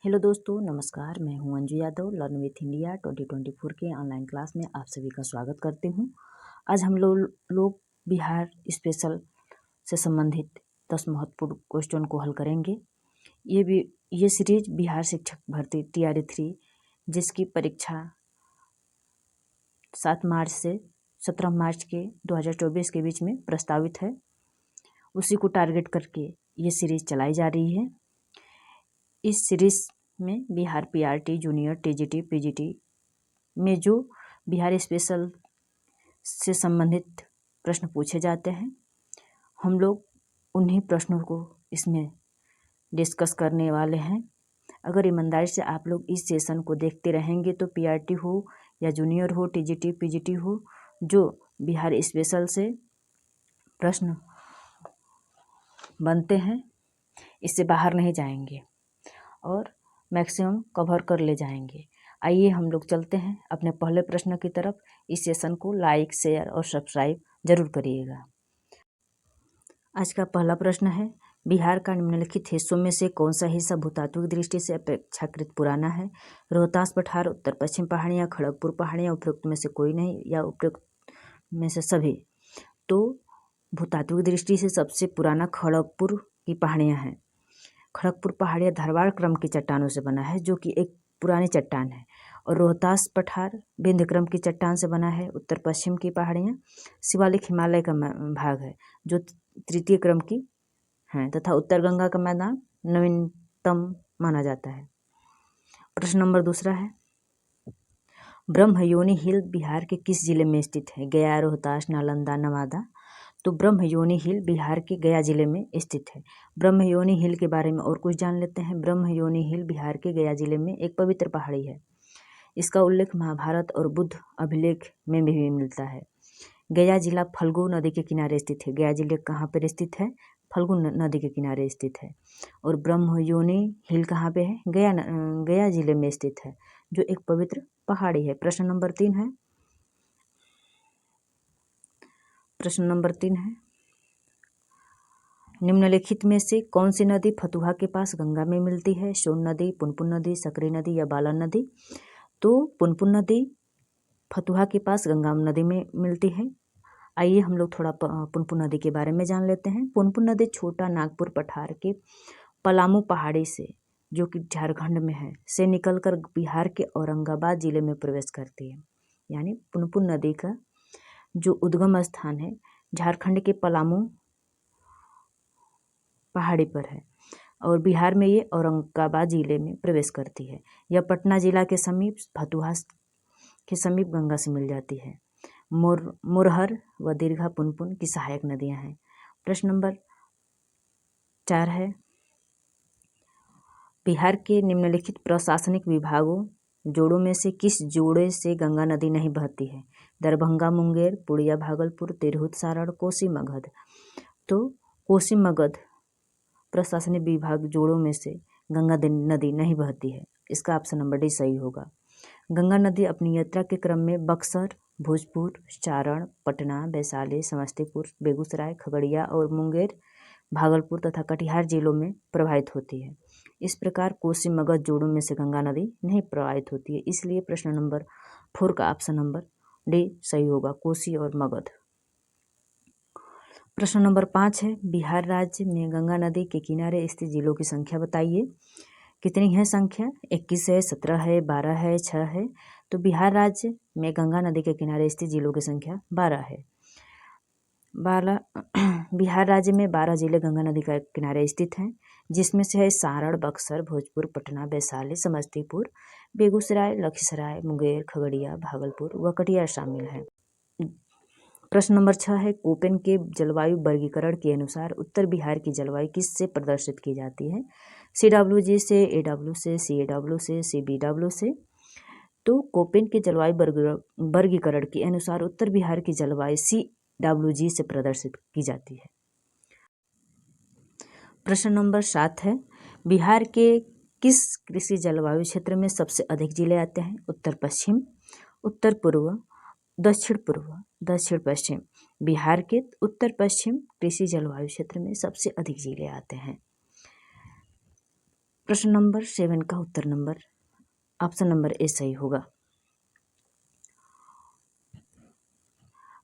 Hello दोस्तों, नमस्कार। मैं हूं Anju Yadav. Learn with India 2024 के ऑनलाइन क्लास में आप सभी का स्वागत करती हूं। आज हम लोग बिहार स्पेशल से संबंधित 10 महत्वपूर्ण क्वेश्चन को हल करेंगे। ये सीरीज बिहार शिक्षक भर्ती TRE 3 जिसकी परीक्षा 7 मार्च से 17 मार्च के 2024 के बीच में प्रस्तावित है, उसी को टारगेट करके ये सीरीज चलाई जा रही है। इस सीरीज में Bihar PRT, junior, TGT, PGT में जो बिहार स्पेशल से संबंधित प्रश्न पूछे जाते हैं, हम लोग उन्हीं प्रश्नों को इसमें डिस्कस करने वाले हैं। अगर ईमानदारी से आप लोग इस सेशन को देखते रहेंगे तो PRT हो या जूनियर हो, TGT, PGT हो, जो बिहार स्पेशल से प्रश्न बनते हैं, इससे बाहर नहीं जाएंगे और मैक्सिमम कवर कर ले जाएंगे। आइए हम लोग चलते हैं अपने पहले प्रश्न की तरफ। इस सेशन को लाइक, शेयर और सब्सक्राइब जरूर करिएगा। आज का पहला प्रश्न है, बिहार का निम्नलिखित हिस्सों में से कौन सा हिस्सा भूतात्विक दृष्टि से अपेक्षाकृत पुराना है? रोहतास पठार, उत्तर पश्चिम पहाड़ियाँ, खड़गपुर पहाड़ियाँ, उपरोक्त में से कोई नहीं या उपरोक्त में से सभी? तो भूतात्विक दृष्टि से सबसे पुराना खड़गपुर की पहाड़ियाँ हैं। खड़गपुर पहाड़ियाँ धारवाड़ क्रम की चट्टानों से बना है, जो कि एक पुरानी चट्टान है। और रोहतास पठार विंध्य क्रम की चट्टान से बना है। उत्तर पश्चिम की पहाड़ियाँ शिवालिक हिमालय का भाग है, जो तृतीय क्रम की हैं, तथा उत्तर गंगा का मैदान नवीनतम माना जाता है। प्रश्न नंबर दूसरा है, ब्रह्मयोनी हिल बिहार के किस जिले में स्थित है? गया, रोहतास, नालंदा, नवादा? तो ब्रह्मयोनी हिल बिहार के गया जिले में स्थित है। ब्रह्मयोनी हिल के बारे में और कुछ जान लेते हैं। ब्रह्मयोनी हिल बिहार के गया जिले में एक पवित्र पहाड़ी है। इसका उल्लेख महाभारत और बुद्ध अभिलेख में भी मिलता है। गया जिला फल्गु नदी के किनारे स्थित है। गया जिले कहाँ पर स्थित है? फल्गु नदी के किनारे स्थित है। और ब्रह्मयोनी हिल कहाँ पे है? गया जिले में स्थित है, जो एक पवित्र पहाड़ी है। प्रश्न नंबर 3 है, निम्नलिखित में से कौन सी नदी फतुहा के पास गंगा में मिलती है? सोन नदी, पुनपुन नदी, सकरी नदी या बालन नदी? तो पुनपुन नदी फतुहा के पास गंगा नदी में मिलती है। आइए हम लोग थोड़ा पुनपुन नदी के बारे में जान लेते हैं। पुनपुन नदी छोटा नागपुर पठार के पलामू पहाड़ी से, जो कि झारखंड में है, से निकलकर बिहार के औरंगाबाद जिले में प्रवेश करती है। यानी पुनपुन नदी का जो उद्गम स्थान है झारखंड के पलामू पहाड़ी पर है और बिहार में ये औरंगाबाद जिले में प्रवेश करती है। यह पटना जिला के समीप फतुहा के समीप गंगा से मिल जाती है। मुरहर व दीर्घा पुनपुन की सहायक नदियां हैं। प्रश्न नंबर 4 है, बिहार के निम्नलिखित प्रशासनिक विभागों जोड़ों में से किस जोड़े से गंगा नदी नहीं बहती है? दरभंगा मुंगेर, पूर्णिया भागलपुर, तिरहुत सारण, कोसी मगध? तो कोसी मगध प्रशासनिक विभाग जोड़ों में से गंगा नदी नहीं बहती है। इसका ऑप्शन नंबर डी सही होगा। गंगा नदी अपनी यात्रा के क्रम में बक्सर, भोजपुर, सारण, पटना, वैशाली, समस्तीपुर, बेगूसराय, खगड़िया और मुंगेर, भागलपुर तथा कटिहार जिलों में प्रवाहित होती है। इस प्रकार कोसी मगध जोड़ों में से गंगा नदी नहीं प्रवाहित होती है। इसलिए प्रश्न नंबर 4 का ऑप्शन नंबर डी सही होगा, कोसी और मगध। प्रश्न नंबर 5 है, बिहार राज्य में गंगा नदी के किनारे स्थित जिलों की संख्या बताइए। कितनी है संख्या? 21 है, 17 है, 12 है, 6 है? तो बिहार राज्य में गंगा नदी के किनारे स्थित जिलों की संख्या 12 है। बिहार राज्य में 12 जिले गंगा नदी के किनारे स्थित हैं, जिसमें से है सारण, बक्सर, भोजपुर, पटना, वैशाली, समस्तीपुर, बेगूसराय, लखीसराय, मुंगेर, खगड़िया, भागलपुर व कटिहार शामिल हैं। प्रश्न नंबर 6 है, कोपेन के जलवायु वर्गीकरण के अनुसार उत्तर बिहार की जलवायु किससे प्रदर्शित की जाती है? CWG से, AW से, CAW से, CBW से? तो कोपेन के जलवायु वर्गीकरण के अनुसार उत्तर बिहार की जलवायु CWG से प्रदर्शित की जाती है। प्रश्न नंबर 7 है, बिहार के किस कृषि जलवायु क्षेत्र में सबसे अधिक जिले आते हैं? उत्तर पश्चिम, उत्तर पूर्व, दक्षिण पूर्व, दक्षिण पश्चिम? बिहार के उत्तर पश्चिम कृषि जलवायु क्षेत्र में सबसे अधिक जिले आते हैं। प्रश्न नंबर 7 का उत्तर नंबर ऑप्शन नंबर ए सही होगा।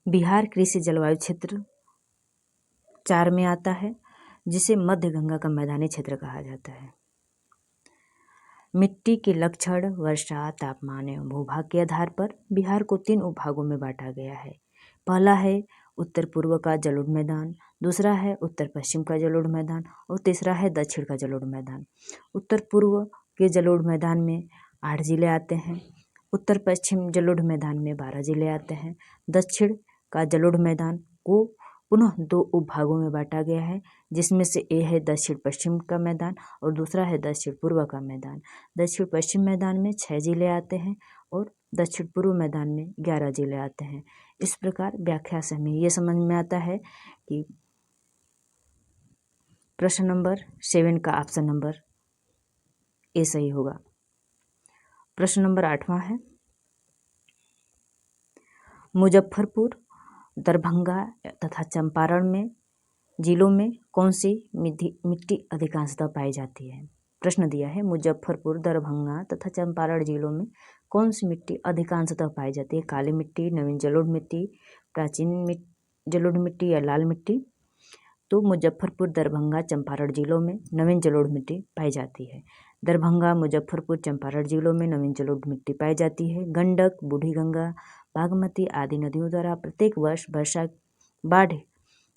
बिहार कृषि जलवायु क्षेत्र 4 में आता है, जिसे मध्य गंगा का मैदानी क्षेत्र कहा जाता है। मिट्टी के लक्षण, वर्षा, तापमान एवं भूभाग के आधार पर बिहार को 3 उपभागों में बांटा गया है। पहला है उत्तर पूर्व का जलोढ़ मैदान, दूसरा है उत्तर पश्चिम का जलोढ़ मैदान और तीसरा है दक्षिण का जलोढ़ मैदान। उत्तर पूर्व के जलोढ़ मैदान में 8 जिले आते हैं, उत्तर पश्चिम जलोढ़ मैदान में 12 जिले आते हैं। दक्षिण का जलोढ़ मैदान को पुनः 2 उपभागों में बांटा गया है, जिसमें से ए है दक्षिण पश्चिम का मैदान और दूसरा है दक्षिण पूर्व का मैदान। दक्षिण पश्चिम मैदान में 6 जिले आते हैं और दक्षिण पूर्व मैदान में 11 जिले आते हैं। इस प्रकार व्याख्या से हमें ये समझ में आता है कि प्रश्न नंबर 7 का ऑप्शन नंबर ए सही होगा। प्रश्न नंबर 8वां है, मुजफ्फरपुर, दरभंगा तथा चंपारण में जिलों में कौन सी मिट्टी अधिकांशतः पाई जाती है। प्रश्न दिया है मुजफ्फरपुर, दरभंगा तथा चंपारण जिलों में कौन सी मिट्टी अधिकांशतः पाई जाती है। काली मिट्टी, नवीन जलोढ़ मिट्टी, प्राचीन जलोढ़ मिट्टी या लाल मिट्टी। तो मुजफ्फरपुर, दरभंगा, चंपारण जिलों में नवीन जलोढ़ मिट्टी पाई जाती है। दरभंगा, मुजफ्फरपुर, चंपारण जिलों में नवीन जलोढ़ मिट्टी पाई जाती है। गंडक, बूढ़ी गंगा, बागमती आदि नदियों द्वारा प्रत्येक वर्ष वर्षा बाढ़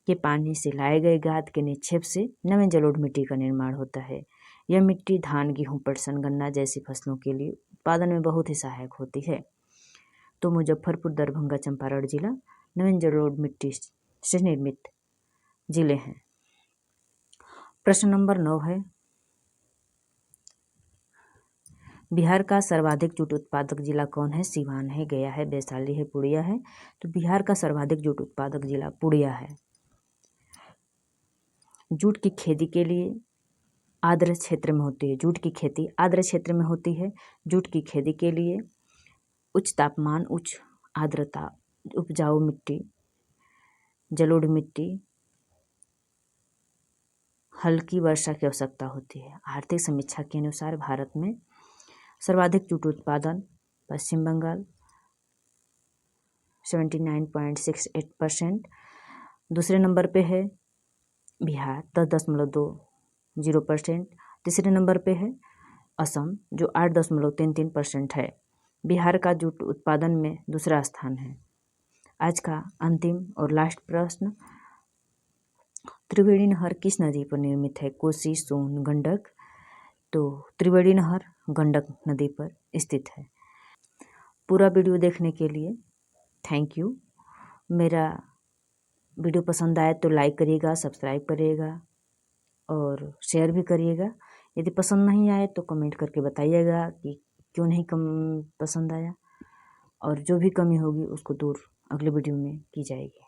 के पानी से लाए गए गाद के निक्षेप से नवीन जलोढ़ मिट्टी का निर्माण होता है। यह मिट्टी धान, गेहूं, पटसन, गन्ना जैसी फसलों के लिए उत्पादन में बहुत ही सहायक होती है। तो मुजफ्फरपुर, दरभंगा, चंपारण जिला नवीन जलोढ़ मिट्टी से निर्मित जिले हैं। प्रश्न नंबर 9 है, बिहार का सर्वाधिक जूट उत्पादक जिला कौन है। सीवान है, गया है, वैशाली है, पूर्णिया है। तो बिहार का सर्वाधिक जूट उत्पादक जिला पूर्णिया है। जूट की खेती के लिए आर्द्र क्षेत्र में होती है। जूट की खेती आर्द्र क्षेत्र में होती है। जूट की खेती के लिए उच्च तापमान, उच्च आर्द्रता, उपजाऊ मिट्टी, जलोढ़ मिट्टी, हल्की वर्षा की आवश्यकता होती है। आर्थिक समीक्षा के अनुसार भारत में सर्वाधिक जूट उत्पादन पश्चिम बंगाल 79.68%, दूसरे नंबर पे है बिहार 10.20%, तीसरे नंबर पे है असम जो 8.33% है। बिहार का जूट उत्पादन में दूसरा स्थान है। आज का अंतिम और लास्ट प्रश्न, त्रिवेणी नहर किस नदी पर निर्मित है। कोसी, सोन, गंडक। तो त्रिवेणी नहर गंडक नदी पर स्थित है। पूरा वीडियो देखने के लिए थैंक यू। मेरा वीडियो पसंद आए तो लाइक करिएगा, सब्सक्राइब करिएगा और शेयर भी करिएगा। यदि पसंद नहीं आए तो कमेंट करके बताइएगा कि क्यों नहीं पसंद आया, और जो भी कमी होगी उसको दूर अगले वीडियो में की जाएगी।